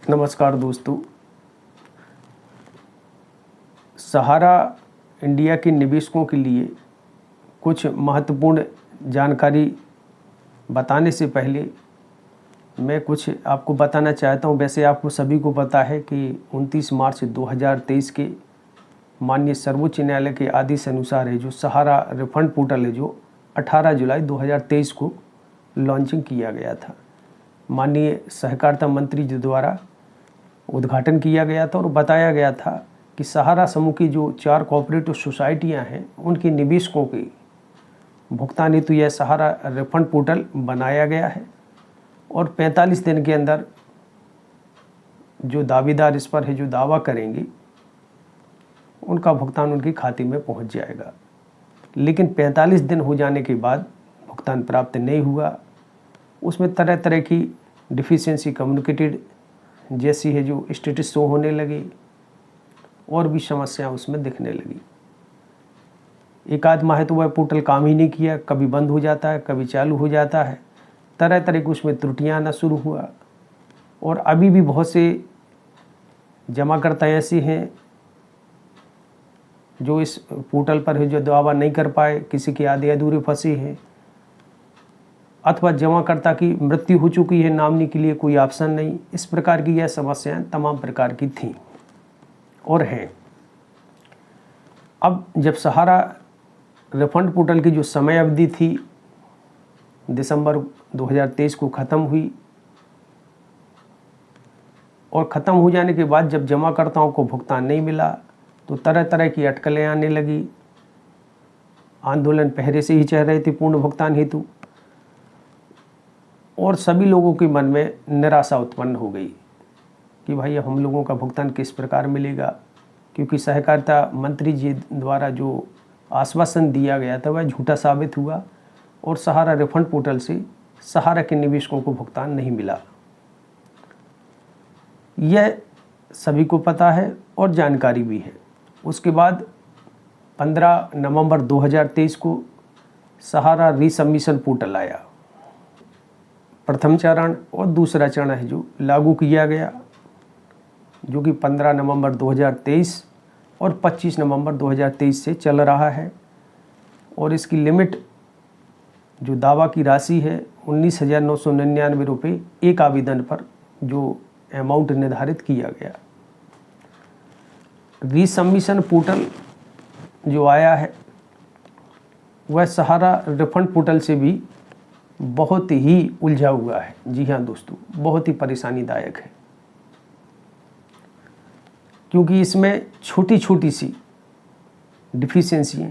नमस्कार दोस्तों। सहारा इंडिया के निवेशकों के लिए कुछ महत्वपूर्ण जानकारी बताने से पहले मैं कुछ आपको बताना चाहता हूं। वैसे आपको सभी को पता है कि 29 मार्च 2023 के माननीय सर्वोच्च न्यायालय के आदेश अनुसार है जो सहारा रिफंड पोर्टल है जो 18 जुलाई 2023 को लॉन्चिंग किया गया था। माननीय सहकारिता मंत्री जी द्वारा उद्घाटन किया गया था और बताया गया था कि सहारा समूह की जो 4 कोऑपरेटिव सोसाइटियां हैं उनके निवेशकों के भुगतान हेतु यह सहारा रिफंड पोर्टल बनाया गया है और 45 दिन के अंदर जो दावेदार इस पर है जो दावा करेंगे उनका भुगतान उनके खाते में पहुंच जाएगा। लेकिन 45 दिन हो जाने के बाद भुगतान प्राप्त नहीं हुआ, उसमें तरह तरह की डिफिशियंसी कम्युनिकेटेड जैसी है जो स्टेटस शो होने लगी और भी समस्याएं उसमें दिखने लगी। एक आध माह तो वह पोर्टल काम ही नहीं किया, कभी बंद हो जाता है, कभी चालू हो जाता है, तरह तरह की उसमें त्रुटियां आना शुरू हुआ। और अभी भी बहुत से जमाकर्ता ऐसे हैं जो इस पोर्टल पर है जो दावा नहीं कर पाए, किसी के आधे अधूरे फंसे हैं, अथवा जमाकर्ता की मृत्यु हो चुकी है, नामनी के लिए कोई ऑप्शन नहीं। इस प्रकार की यह समस्याएं तमाम प्रकार की थीं और हैं। अब जब सहारा रिफंड पोर्टल की जो समय अवधि थी दिसंबर 2023 को ख़त्म हुई और ख़त्म हो जाने के बाद जब जमाकर्ताओं को भुगतान नहीं मिला तो तरह तरह की अटकलें आने लगी। आंदोलन पहले से ही चल रहे थे पूर्ण भुगतान हेतु और सभी लोगों के मन में निराशा उत्पन्न हो गई कि भाई हम लोगों का भुगतान किस प्रकार मिलेगा, क्योंकि सहकारिता मंत्री जी द्वारा जो आश्वासन दिया गया था वह झूठा साबित हुआ और सहारा रिफंड पोर्टल से सहारा के निवेशकों को भुगतान नहीं मिला। यह सभी को पता है और जानकारी भी है। उसके बाद 15 नवंबर 2023 को सहारा रीसबमिशन पोर्टल आया। प्रथम चरण और दूसरा चरण है जो लागू किया गया, जो कि 15 नवंबर 2023 और 25 नवंबर 2023 से चल रहा है। और इसकी लिमिट जो दावा की राशि है 19,999 रुपये एक आवेदन पर जो अमाउंट निर्धारित किया गया। रीसबमिशन पोर्टल जो आया है वह सहारा रिफंड पोर्टल से भी बहुत ही उलझा हुआ है। जी हाँ दोस्तों, बहुत ही परेशानीदायक है, क्योंकि इसमें छोटी छोटी सी डिफिशियंसी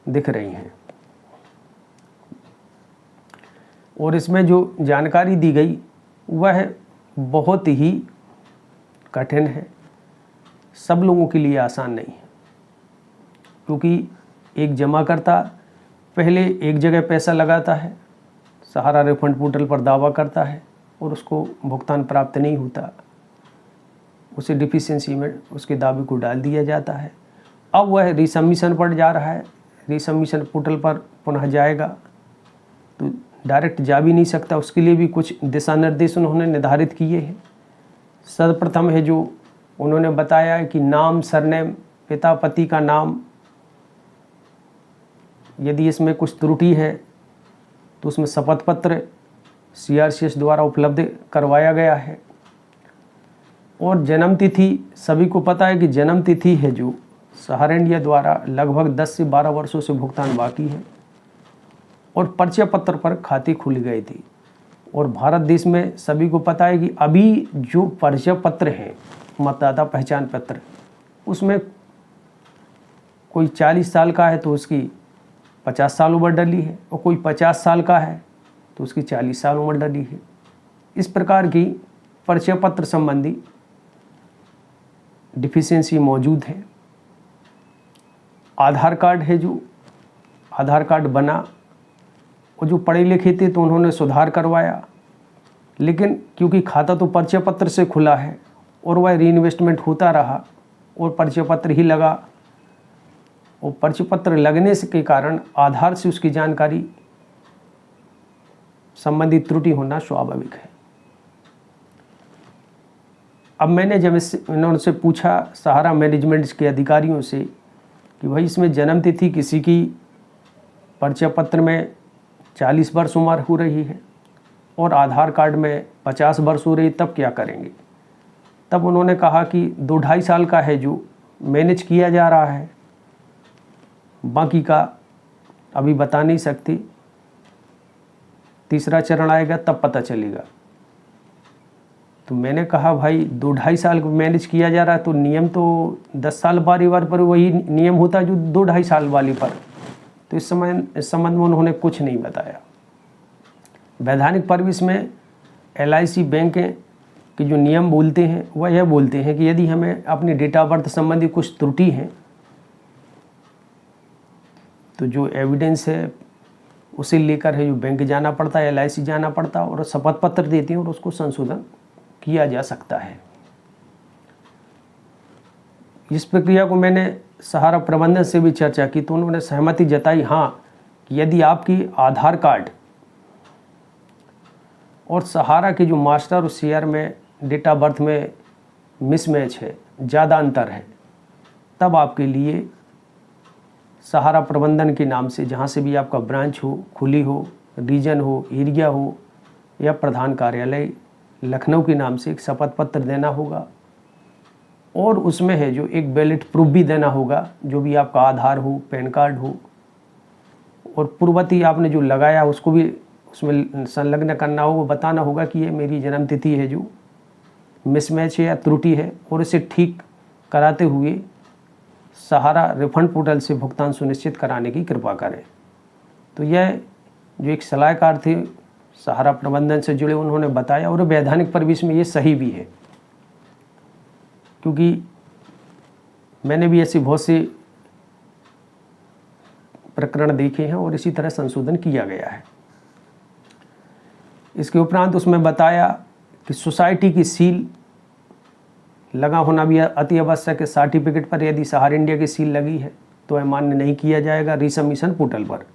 दिख रही हैं और इसमें जो जानकारी दी गई वह बहुत ही कठिन है, सब लोगों के लिए आसान नहीं है। क्योंकि एक जमाकर्ता पहले एक जगह पैसा लगाता है, सहारा रिफंड पोर्टल पर दावा करता है और उसको भुगतान प्राप्त नहीं होता, उसे डिफिशियंसी में उसके दावे को डाल दिया जाता है। अब वह रीसबमिशन पर जा रहा है, रीसबमिशन पोर्टल पर पुनः जाएगा तो डायरेक्ट जा भी नहीं सकता, उसके लिए भी कुछ दिशा निर्देश उन्होंने निर्धारित किए हैं। सर्वप्रथम है जो उन्होंने बताया है कि नाम, सरनेम, पिता पति का नाम, यदि इसमें कुछ त्रुटि है तो उसमें शपथ पत्र CRCS द्वारा उपलब्ध करवाया गया है। और जन्म तिथि, सभी को पता है कि जन्म तिथि है जो सहारा इंडिया द्वारा लगभग 10 से 12 वर्षों से भुगतान बाकी है और परिचय पत्र पर खाते खुल गए थे। और भारत देश में सभी को पता है कि अभी जो परिचय पत्र हैं, मतदाता पहचान पत्र, उसमें कोई 40 साल का है तो उसकी 50 साल उम्र डली है और कोई 50 साल का है तो उसकी 40 साल उम्र डली है। इस प्रकार की परिचय पत्र संबंधी डिफिशियंसी मौजूद है। आधार कार्ड है जो आधार कार्ड बना और जो पढ़े लिखे थे तो उन्होंने सुधार करवाया, लेकिन क्योंकि खाता तो परिचय पत्र से खुला है और वह रीइन्वेस्टमेंट होता रहा और परिचय पत्र ही लगा और परिचय पत्र लगने से के कारण आधार से उसकी जानकारी संबंधी त्रुटि होना स्वाभाविक है। अब मैंने जब इन्होंने से पूछा सहारा मैनेजमेंट के अधिकारियों से कि भाई इसमें जन्म तिथि किसी की परिचय पत्र में 40 वर्ष उम्र हो रही है और आधार कार्ड में 50 वर्ष हो रही, तब क्या करेंगे? तब उन्होंने कहा कि 2-2.5 साल का है जो मैनेज किया जा रहा है, बाकी का अभी बता नहीं सकती, तीसरा चरण आएगा तब पता चलेगा। तो मैंने कहा भाई 2-2.5 साल को मैनेज किया जा रहा है तो नियम तो 10 साल वाली पर वही नियम होता है जो 2-2.5 साल वाली पर। तो इस संबंध में उन्होंने कुछ नहीं बताया। वैधानिक परविश में LIC बैंक के जो नियम बोलते हैं वह यह बोलते हैं कि यदि हमें अपनी डेट ऑफ बर्थ संबंधी कुछ त्रुटि है तो जो एविडेंस है उसे लेकर है जो बैंक जाना पड़ता है, LIC जाना पड़ता है और शपथ पत्र देते हैं और उसको संशोधन किया जा सकता है। इस प्रक्रिया को मैंने सहारा प्रबंधन से भी चर्चा की तो उन्होंने सहमति जताई, हाँ, कि यदि आपकी आधार कार्ड और सहारा के जो मास्टर और CR में डेट ऑफ बर्थ में मिसमैच है, ज़्यादा अंतर है, तब आपके लिए सहारा प्रबंधन के नाम से जहाँ से भी आपका ब्रांच हो, खुली हो, रीजन हो, एरिया हो या प्रधान कार्यालय लखनऊ के नाम से एक शपथ पत्र देना होगा और उसमें है जो एक वैलिड प्रूफ भी देना होगा, जो भी आपका आधार हो, पैन कार्ड हो, और पूर्ववर्ती आपने जो लगाया उसको भी उसमें संलग्न करना होगा, बताना होगा कि ये मेरी जन्म तिथि है जो मिसमैच है या त्रुटि है और इसे ठीक कराते हुए सहारा रिफंड पोर्टल से भुगतान सुनिश्चित कराने की कृपा करें। तो यह जो एक सलाहकार थे सहारा प्रबंधन से जुड़े, उन्होंने बताया और वैधानिक परविश में ये सही भी है, क्योंकि मैंने भी ऐसे बहुत से प्रकरण देखे हैं और इसी तरह संशोधन किया गया है। इसके उपरांत उसमें बताया कि सोसाइटी की सील लगा होना भी अति आवश्यक है। सर्टिफिकेट पर यदि सहारा इंडिया की सील लगी है तो यह मान्य नहीं किया जाएगा रिसबमिशन पोर्टल पर।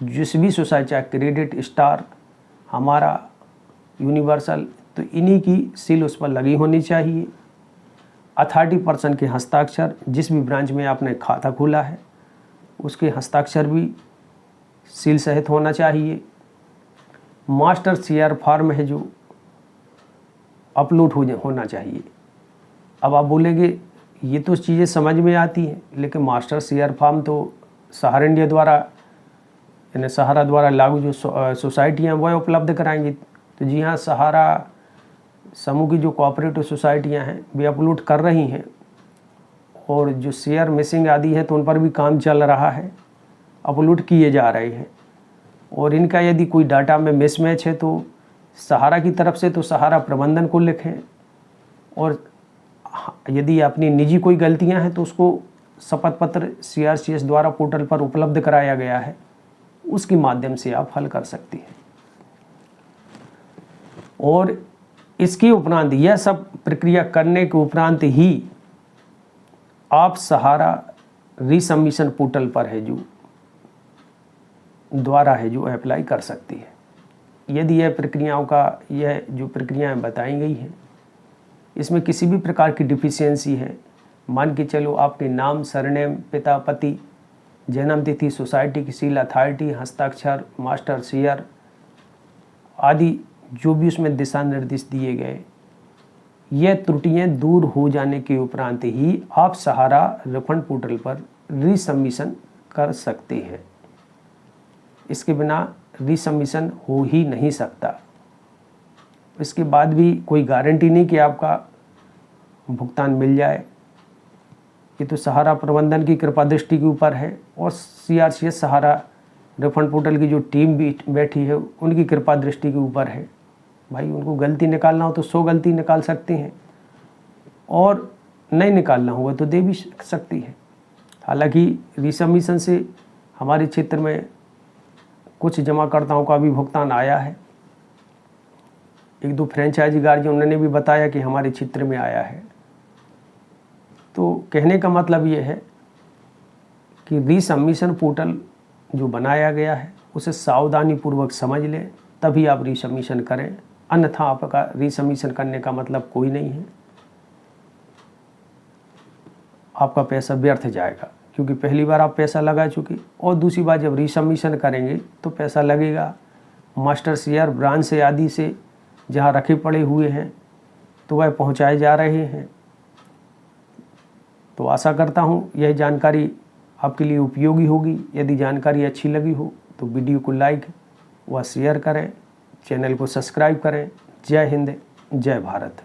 जिस भी सोसाइटी, चाहे क्रेडिट, स्टार, हमारा, यूनिवर्सल, तो इन्हीं की सील उस पर लगी होनी चाहिए। अथॉरिटी पर्सन के हस्ताक्षर, जिस भी ब्रांच में आपने खाता खोला है उसके हस्ताक्षर भी सील सहित होना चाहिए। मास्टर CR फॉर्म है जो अपलोड होना चाहिए। अब आप बोलेंगे ये तो चीज़ें समझ में आती हैं, लेकिन मास्टर CR फॉर्म तो सहारा इंडिया द्वारा यानी सहारा द्वारा लागू जो सोसाइटियाँ वह उपलब्ध कराएंगी। तो जी हाँ, सहारा समूह की जो कोऑपरेटिव सोसाइटियाँ हैं वे अपलोड कर रही हैं और जो शेयर मिसिंग आदि है तो उन पर भी काम चल रहा है, अपलोड किए जा रहे हैं। और इनका यदि कोई डाटा में मिसमैच है तो सहारा की तरफ से तो सहारा प्रबंधन को लिखें, और यदि अपनी निजी कोई गलतियां हैं तो उसको शपथ पत्र CRCS द्वारा पोर्टल पर उपलब्ध कराया गया है, उसके माध्यम से आप हल कर सकती हैं। और इसके उपरांत यह सब प्रक्रिया करने के उपरांत ही आप सहारा रिसबमिशन पोर्टल पर है जो द्वारा है जो अप्लाई कर सकती है। यदि यह प्रक्रियाओं का यह जो प्रक्रियाएं बताई गई हैं इसमें किसी भी प्रकार की डिफिशियंसी है, मान के चलो आपके नाम, सरनेम, पिता, पति, जन्म तिथि, सोसाइटी की सील, अथॉरिटी, हस्ताक्षर, मास्टर CR आदि जो भी उसमें दिशा निर्देश दिए गए, यह त्रुटियां दूर हो जाने के उपरांत ही आप सहारा रिफंड पोर्टल पर रिसबमिशन कर सकते हैं। इसके बिना रिसबमिशन हो ही नहीं सकता। इसके बाद भी कोई गारंटी नहीं कि आपका भुगतान मिल जाए। ये तो सहारा प्रबंधन की कृपा दृष्टि के ऊपर है और CRCS सहारा रिफंड पोर्टल की जो टीम भी बैठी है उनकी कृपा दृष्टि के ऊपर है। भाई उनको गलती निकालना हो तो 100 गलती निकाल सकते हैं और नहीं निकालना होगा तो दे भी सकती है। हालांकि रिसबमिशन से हमारे क्षेत्र में कुछ जमाकर्ताओं का भी भुगतान आया है। 1-2 फ्रेंचाइजी गार्जियन उन्होंने भी बताया कि हमारे क्षेत्र में आया है। तो कहने का मतलब ये है कि रिसबमिशन पोर्टल जो बनाया गया है उसे सावधानीपूर्वक समझ लें, तभी आप रिसबमिशन करें, अन्यथा आपका रिसबमिशन करने का मतलब कोई नहीं है। आपका पैसा व्यर्थ जाएगा, क्योंकि पहली बार आप पैसा लगा चुके और दूसरी बार जब रिसबमिशन करेंगे तो पैसा लगेगा। मास्टर शेयर ब्रांच से आदि से जहाँ रखे पड़े हुए हैं तो वह पहुँचाए जा रहे हैं। तो आशा करता हूँ यह जानकारी आपके लिए उपयोगी होगी। यदि जानकारी अच्छी लगी हो तो वीडियो को लाइक व शेयर करें, चैनल को सब्सक्राइब करें। जय हिंद, जय भारत।